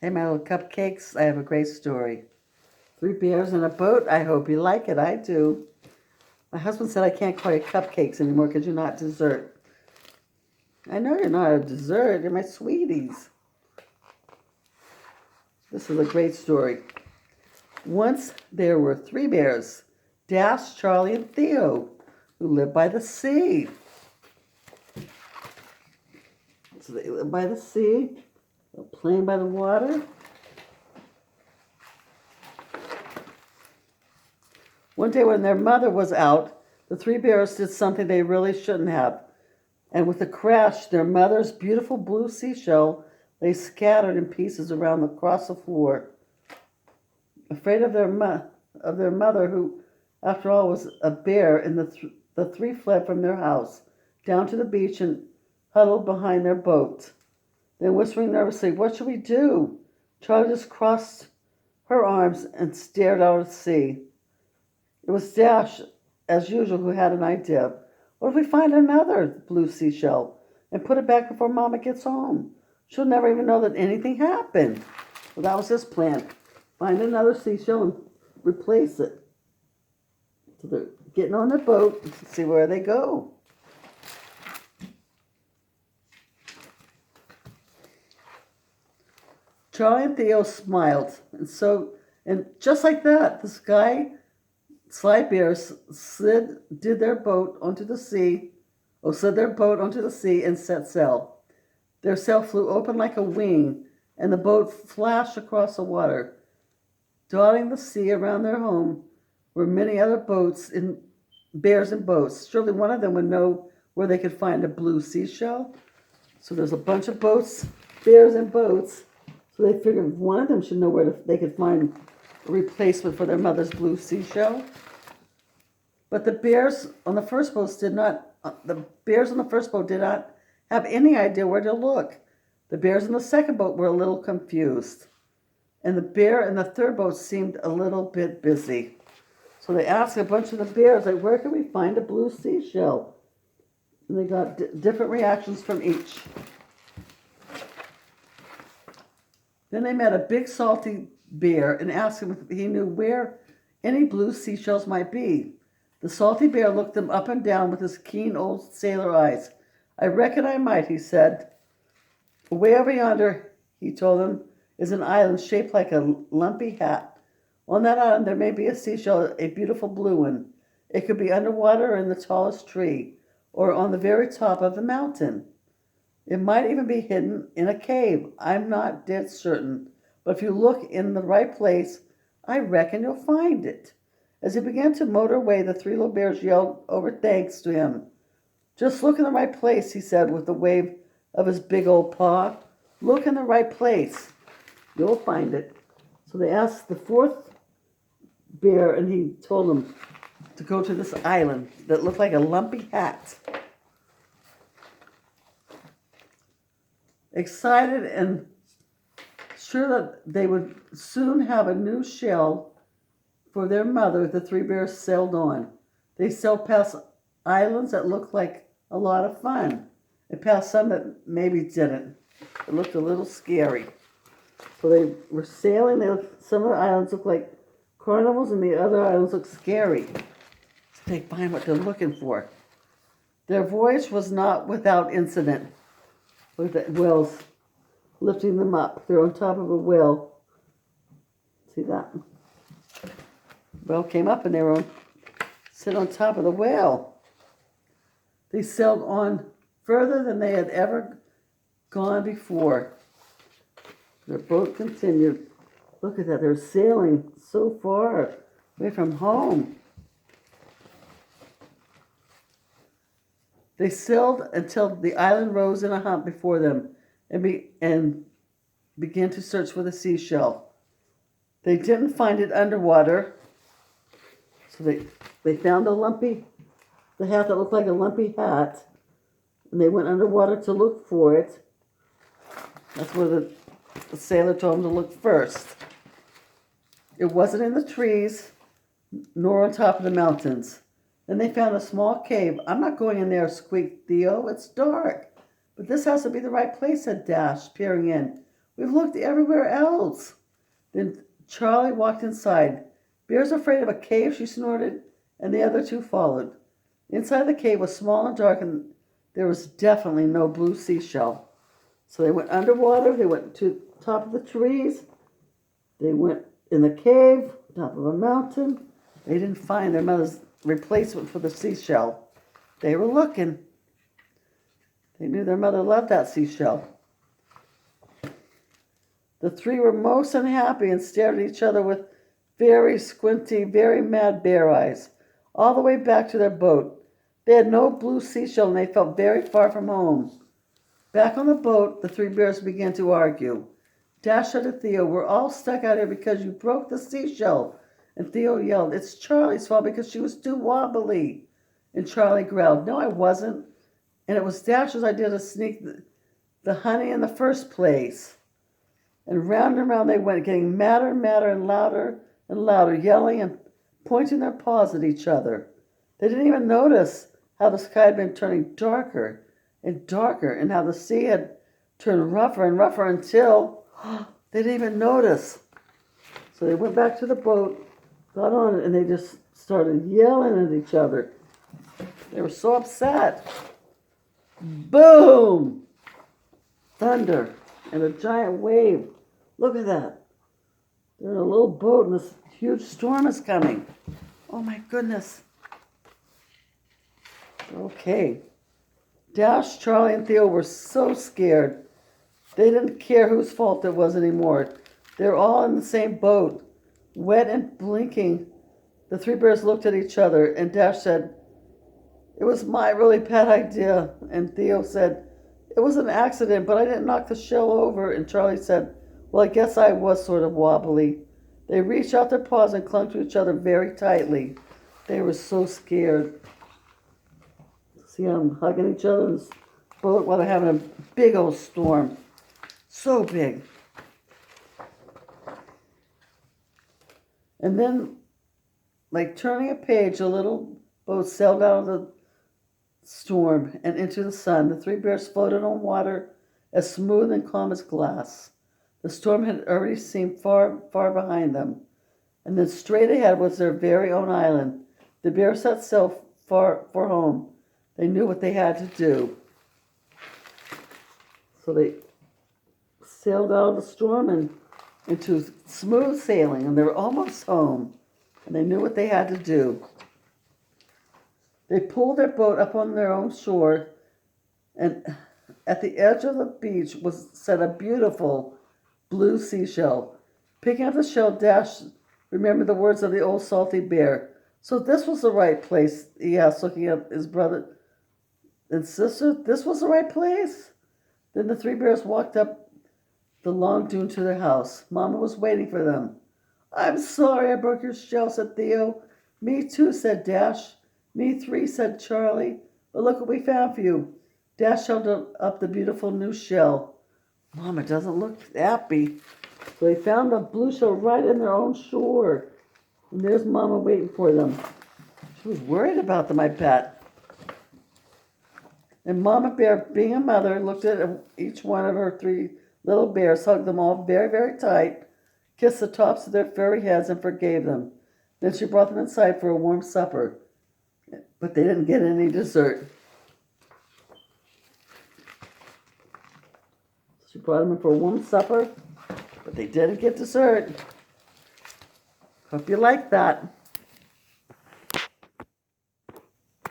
Hey, my little cupcakes, I have a great story. 3 bears in a boat. I hope you like it. I do. My husband said I can't call you cupcakes anymore because you're not dessert. I know you're not a dessert. You're my sweeties. This is a great story. Once there were 3 bears, Dash, Charlie, and Theo, who lived by the sea. So they lived by the sea, playing by the water. One day when their mother was out, the 3 bears did something they really shouldn't have. And with a crash, their mother's beautiful blue seashell lay scattered in pieces across the floor. Afraid of their mother, who, after all, was a bear, and the 3 fled from their house, down to the beach and huddled behind their boat. Then whispering nervously, "What shall we do?" Charlie just crossed her arms and stared out at sea. It was Dash, as usual, who had an idea. What if we find another blue seashell and put it back before Mama gets home? She'll never even know that anything happened. Well, that was his plan. Find another seashell and replace it. So they're getting on their boat to see where they go. Charlie and Theo smiled, and just like that, the slide bears slid their boat onto the sea and set sail. Their sail flew open like a wing, and the boat flashed across the water. Dotting the sea around their home were many other bears in boats. Surely one of them would know where they could find a blue seashell. So there's a bunch of bears in boats. So they figured one of them should know where they could find a replacement for their mother's blue seashell. But the bears on the first boat did not have any idea where to look. The bears in the second boat were a little confused. And the bear in the third boat seemed a little bit busy. So they asked a bunch of the bears, where can we find a blue seashell? And they got different reactions from each. Then they met a big salty bear and asked him if he knew where any blue seashells might be. The salty bear looked them up and down with his keen old sailor eyes. "I reckon I might," he said. "Way over yonder," he told them, "is an island shaped like a lumpy hat. On that island there may be a seashell, a beautiful blue one. It could be underwater or in the tallest tree, or on the very top of the mountain. It might even be hidden in a cave. I'm not dead certain, but if you look in the right place, I reckon you'll find it." As he began to motor away, the 3 little bears yelled over thanks to him. "Just look in the right place," he said with a wave of his big old paw. "Look in the right place. You'll find it." So they asked the 4th bear, and he told them to go to this island that looked like a lumpy hat. Excited and sure that they would soon have a new shell for their mother, the 3 bears sailed on. They sailed past islands that looked like a lot of fun, and past some that maybe didn't. It looked a little scary. So they were sailing. Some of the islands looked like carnivals, and the other islands looked scary. So they find what they're looking for. Their voyage was not without incident. Look at that, whales lifting them up. They're on top of a whale. See that? Whale came up and they were sit on top of the whale. They sailed on further than they had ever gone before. Their boat continued. Look at that, they're sailing so far away from home. They sailed until the island rose in a hump before them and began to search for the seashell. They didn't find it underwater. So they found the hat that looked like a lumpy hat, and they went underwater to look for it. That's where the sailor told them to look first. It wasn't in the trees, nor on top of the mountains. Then they found a small cave. "I'm not going in there," squeaked Theo. "It's dark." "But this has to be the right place," said Dash, peering in. We've looked everywhere else. Then Charlie walked inside. Bear's afraid of a cave, she snorted, and the other two followed. Inside the cave was small and dark, and there was definitely no blue seashell. So they went underwater, they went to the top of the trees, they went in the cave, top of a mountain. They didn't find their mother's replacement for the seashell. They were looking. They knew their mother loved that seashell. The three were most unhappy and stared at each other with very squinty, very mad bear eyes, all the way back to their boat. They had no blue seashell and they felt very far from home. Back on the boat, the three bears began to argue. Dash said to Theo, "We're all stuck out here because you broke the seashell." And Theo yelled, "It's Charlie's fault because she was too wobbly." And Charlie growled, "No, I wasn't. And it was Dash's idea to sneak the honey in the first place." And round they went, getting madder and madder and louder, yelling and pointing their paws at each other. They didn't even notice how the sky had been turning darker and darker, and how the sea had turned rougher and rougher until they didn't even notice. So they went back to the boat, got on it, and they just started yelling at each other. They were so upset. Boom! Thunder and a giant wave. Look at that. They're in a little boat and this huge storm is coming. Oh my goodness. Okay. Dash, Charlie, and Theo were so scared. They didn't care whose fault it was anymore. They were all in the same boat, wet and blinking. The three bears looked at each other, and Dash said, "It was my really bad idea." And Theo said, "It was an accident, but I didn't knock the shell over." And Charlie said, "Well, I guess I was sort of wobbly." They reached out their paws and clung to each other very tightly. They were so scared. See them hugging each other in this boat while they're having a big old storm. So big. And then, like turning a page, a little boat sailed out of the storm and into the sun. The three bears floated on water as smooth and calm as glass. The storm had already seemed far, far behind them. And then straight ahead was their very own island. The bears set sail for home. They knew what they had to do. So they sailed out of the storm and into smooth sailing, and they were almost home. And they knew what they had to do. They pulled their boat up on their own shore, and at the edge of the beach was set a beautiful blue seashell. Picking up the shell, Dash remembered the words of the old salty bear. So this was the right place, he asked, looking at his brother and sister. This was the right place? Then the three bears walked up the long dune to their house. Mama was waiting for them. "I'm sorry I broke your shell," said Theo. "Me too," said Dash. "Me three," said Charlie. "But look what we found for you." Dash held up the beautiful new shell. Mama doesn't look happy. So they found the blue shell right in their own shore. And there's Mama waiting for them. She was worried about them, I bet. And Mama Bear, being a mother, looked at each one of her three little bears, hugged them all very, very tight, kissed the tops of their furry heads, and forgave them. Then she brought them inside for a warm supper. But they didn't get any dessert. She brought them in for a warm supper, but they didn't get dessert. Hope you like that.